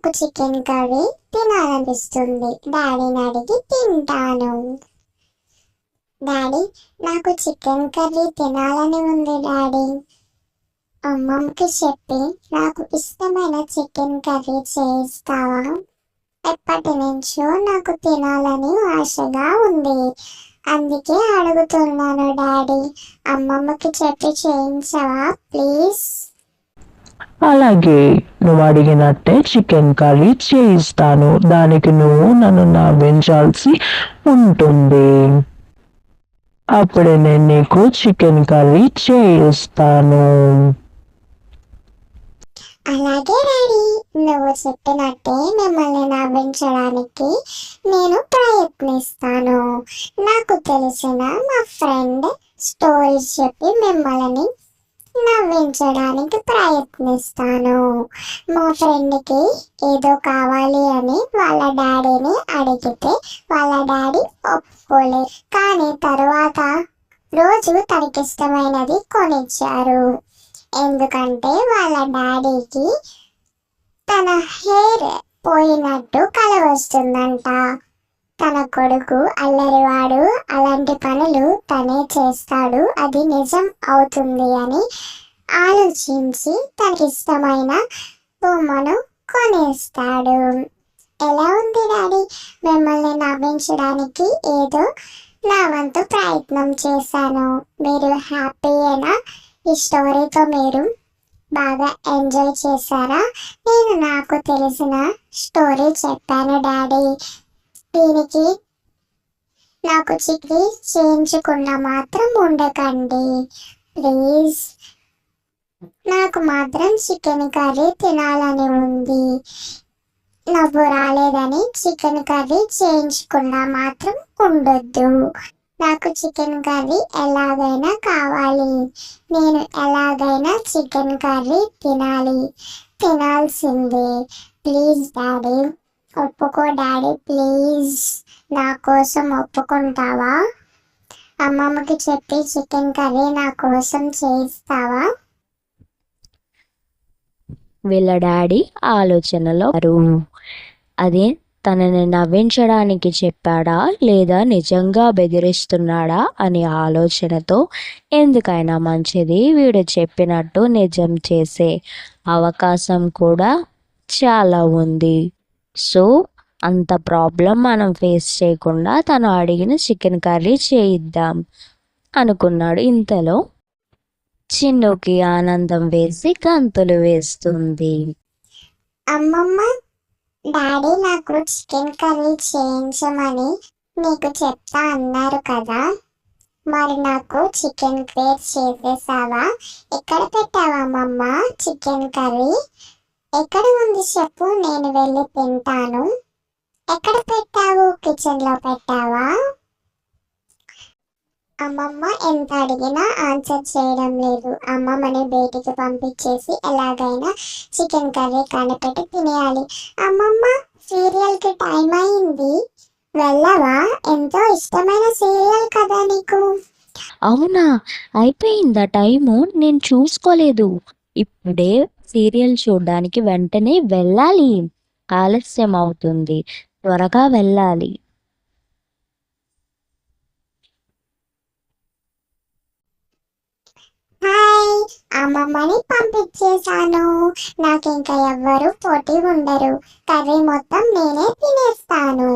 నాకు chicken curry తినాలనిపిస్తుంది. డాడీని అడిగి తింటాను. డాడీ, నాకు చికెన్ కర్రీ తినాలని ఉంది డాడీ. అమ్మమ్మకి చెప్పి నాకు ఇష్టమైన చికెన్ కర్రీ చేయిస్తావా? ఎప్పటి నుంచో నాకు తినాలని ఆశగా ఉంది, అందుకే అడుగుతున్నాను డాడీ. అమ్మమ్మకి చెప్పి చేయించవా ప్లీజ్? అలాగే, నువ్వు అడిగినట్టే చికెన్ కర్రీ చేయిస్తాను. దానికి నువ్వు నన్ను నవ్వించాల్సి ఉంటుంది. అప్పుడే నేను నీకు చికెన్ కర్రీ చేయిస్తాను. అలాగే డాడీ, నువ్వు చెప్పినట్టే మిమ్మల్ని నవ్వించడానికి నేను ప్రయత్నిస్తాను. నాకు తెలిసిన మా ఫ్రెండ్ స్టోరీస్ చెప్పి మిమ్మల్ని నవ్వించడానికి ప్రయత్నిస్తాను. మా ఫ్రెండ్కి ఏదో కావాలి అని వాళ్ళ డాడీని అడిగితే వాళ్ళ డాడీ ఒప్పుకోలేదు. కానీ తర్వాత రోజు తనకిష్టమైనది కొనిచ్చారు. ఎందుకంటే వాళ్ళ డాడీకి తన హెయిర్ పోయినట్టు కల వస్తుందంట. తన కొడుకు అల్లరివాడు, అలాంటి పనులు తనే చేస్తాడు, అది నిజం అవుతుంది అని ఆలోచించి తనకిష్టమైన బొమ్మను కొనేస్తాడు. ఎలా ఉంది డాడీ? మిమ్మల్ని నవ్వించడానికి ఏదో నా వంతు ప్రయత్నం చేశాను. మీరు హ్యాపీయేనా? ఈ స్టోరీతో మీరు బాగా ఎంజాయ్ చేశారా? నేను నాకు తెలిసిన స్టోరీ చెప్పాను డాడీ. దీనికి నాకు చిక్కి చేయించుకున్న మాత్రం ఉండకండి ప్లీజ్. నాకు మాత్రం చికెన్ కర్రీ తినాలని ఉంది. నవ్వు రాలేదని చికెన్ కర్రీ చేయించుకున్న మాత్రం ఉండొద్దు. నాకు చికెన్ కర్రీ ఎలాగైనా కావాలి. నేను ఎలాగైనా చికెన్ కర్రీ తినాల్సిందే. ప్లీజ్ డాడీ, ఒప్పుకో డాడీ ప్లీజ్. నా కోసం ఒప్పుకుంటావా? అమ్మమ్మకి చెప్పి చికెన్ కర్రీ నా కోసం చేయిస్తావా? వీళ్ళ డాడీ ఆలోచనలో అదే తనని నవ్వించడానికి చెప్పాడా లేదా నిజంగా బెదిరిస్తున్నాడా అనే ఆలోచనతో ఎందుకైనా మంచిది, వీడు చెప్పినట్టు నిజం చేసే అవకాశం కూడా చాలా ఉంది. సో అంత ప్రాబ్లం మనం ఫేస్ చేయకుండా తను అడిగిన చికెన్ కర్రీ చేయిద్దాం అనుకున్నాడు. ఇంతలో చిన్నుకి ఆనందం వేసి గంతులు వేస్తుంది. అమ్మమ్మ, డాడీ నాకు చికెన్ కర్రీ చేయించమని నీకు చెప్తా అన్నారు కదా, మరి నాకు చికెన్ కర్రీ చేసేసావా? ఎక్కడ పెట్టావా అమ్మమ్మ చికెన్ కర్రీ? ఎక్కడ ఉంది చెప్పు, నేను వెళ్ళి తింటాను. ఎక్కడ పెట్టావు? కిచెన్లో పెట్టావా? అమ్మమ్మ ఎంత అడిగినా ఆన్సర్ చేయడం లేదు. అమ్మమ్మని బయటికి పంపించేసి ఎలాగైనా చికెన్ కర్రీ కనిపెట్టి తినేయాలి. అమ్మమ్మ, సీరియల్కి టైం అయింది, వెళ్ళవా? ఎంతో ఇష్టమైన సీరియల్ కదా నీకు. అవునా, అయిపోయిందా టైము? నేను చూసుకోలేదు. ఇప్పుడే సీరియల్ చూడడానికి వెంటనే వెళ్ళాలి, ఆలస్యం అవుతుంది, త్వరగా వెళ్ళాలి. హాయ్, అమ్మమ్మని పంపించేశాను. నాకు ఇంకా ఎవ్వరు పోటీ ఉండరు. కర్రీ మొత్తం నేనే తినేస్తాను.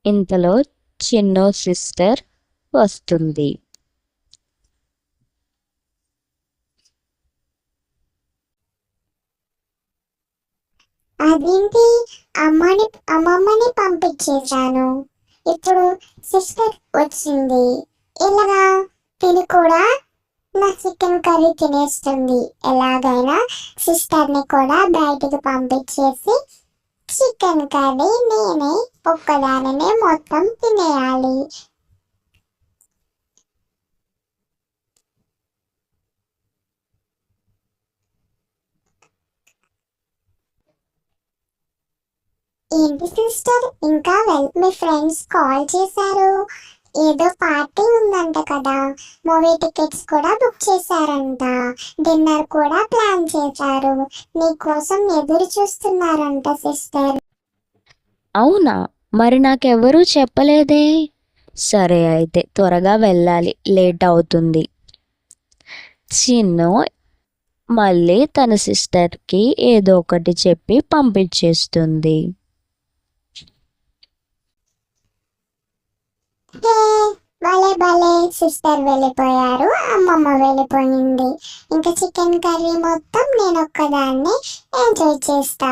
ఇంతలో చిన్నో సిస్టర్ వస్తుంది. అదేంటి, అమ్మమ్మని పంపించేశాను, ఇప్పుడు సిస్టర్ వచ్చింది, ఇలాగా తిని కూడా నా చికెన్ కర్రీ తినేస్తుంది. ఎలాగైనా సిస్టర్ని కూడా బయటికి పంపించేసి చికెన్ కర్రీ నేనే ఒక్కదానినే మొత్తం తినేయాలి. ఏంటి సిస్టర్, ఇంకా మీ ఫ్రెండ్స్ కాల్ చేశారు, ఏదో పార్టీ ఉందంట కదా, మూవీ టికెట్స్ కూడా బుక్ చేశారంట, డిన్నర్ కూడా ప్లాన్ చేశారు, నీకోసం ఎదురు చూస్తున్నారంట సిస్టర్. అవునా? మరి నాకెవరూ చెప్పలేదే. సరే అయితే త్వరగా వెళ్ళాలి, లేట్ అవుతుంది. చిన్ను మళ్ళీ తన సిస్టర్కి ఏదో ఒకటి చెప్పి పంపించేస్తుంది. హే, భలే భలే, సిస్టర్ వెళ్ళిపోయారు, అమ్మమ్మ వెళ్ళిపోయింది. ఇంకా చికెన్ కర్రీ మొత్తం నేను ఒక్కదాన్ని ఎంజాయ్ చేస్తా.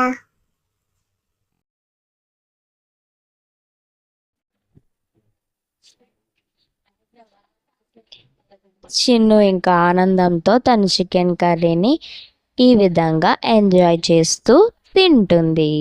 చిన్ను ఇంకా ఆనందంతో తన చికెన్ కర్రీని ఈ విధంగా ఎంజాయ్ చేస్తూ తింటుంది.